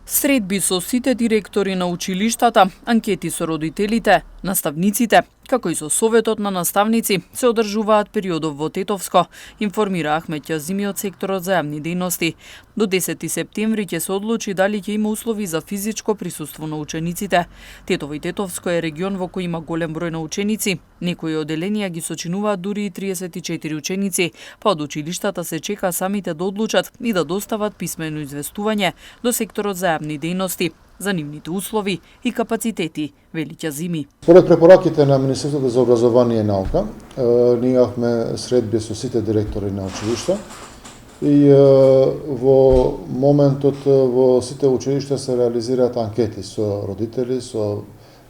Средби со сите директори на училиштата, анкети со родителите, наставниците, како и со Советот на наставници, се одржуваат периодов во Тетовско, информира Ахмет Ќазими од секторот за јавни дејности. До 10 септември ќе се одлучи дали ќе има услови за физичко присуство на учениците. Тетово и Тетовско е регион во кој има голем број на ученици. Некои оделенија ги сочинуваат дури и 34 ученици, па од училиштата се чека самите да одлучат и да достават писмено известување до секторот за јавни дејности за нивните услови и капацитети, вели Ќазими. Според препораките на Министерството за образование и наука, ние имавме средби со сите директори на училишта и во моментот во сите училишта се реализираат анкети со родители, со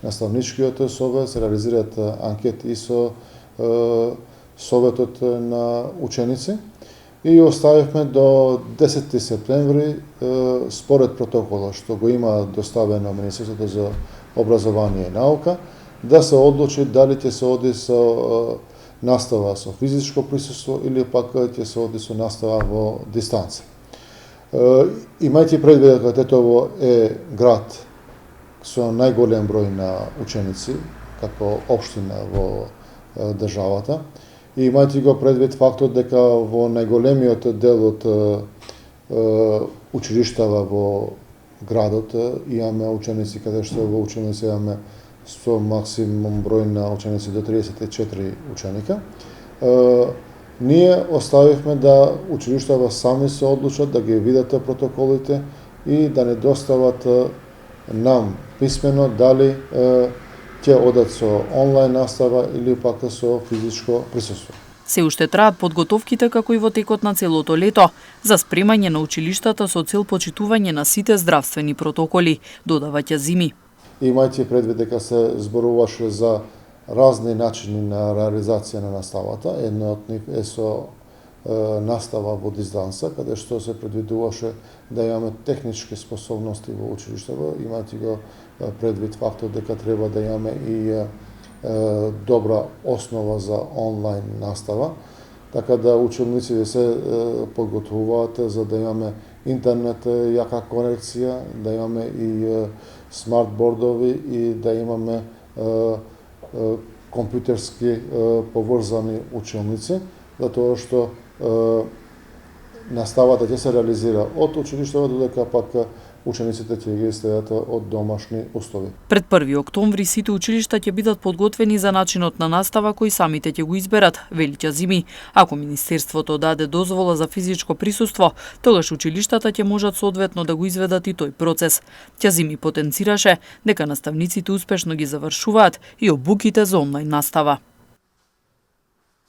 наставничкиот совет, се реализираат анкети и со Советот на ученици. И оставивме до 10 септември, според протоколот што го има доставено Министерството за образование и наука, да се одлучи дали ќе се оди со настава со физичко присуство или пак ќе се оди со настава во дистанца. Имајќи предвид дека Тетово е град со најголем број на ученици, како општина во државата, и имајќи го предвид фактот дека во најголемиот дел од училиштава во градот имаме ученици, каде што во ученици имаме со максимум број на ученици до 34 ученика, ние оставивме да училиштава сами се одлучат да ги видат протоколите и да не достават нам писмено дали ќе одат со онлайн настава или пак со физичко присуство. Се уште траат подготовките како и во текот на целото лето за спремање на училиштата со цел почитување на сите здравствени протоколи, додава Ќазими. Имајќи предвид дека се зборуваше за разни начини на реализација на наставата, една од нив е со настава во дистанца, каде што се предвидуваше да имаме технички способности во училиштето, имајќи го предвид фактот дека треба да имаме и добра основа за онлайн настава, така да учениците се подготвуваат за да имаме интернет јака конекција, да имаме и смартбордови и да имаме компјутерски поврзани училници, затоа што наставата ќе се реализира од училиштето додека пак учениците ќе ги следат од домашни услови. Пред 1 октомври сите училишта ќе бидат подготвени за начинот на настава кој самите ќе го изберат, вели Ќазими. Ако Министерството даде дозвола за физичко присуство, тогаш училиштата ќе можат соодветно да го изведат и тој процес. Ќазими потенцираше дека наставниците успешно ги завршуваат и обуките за онлайн настава.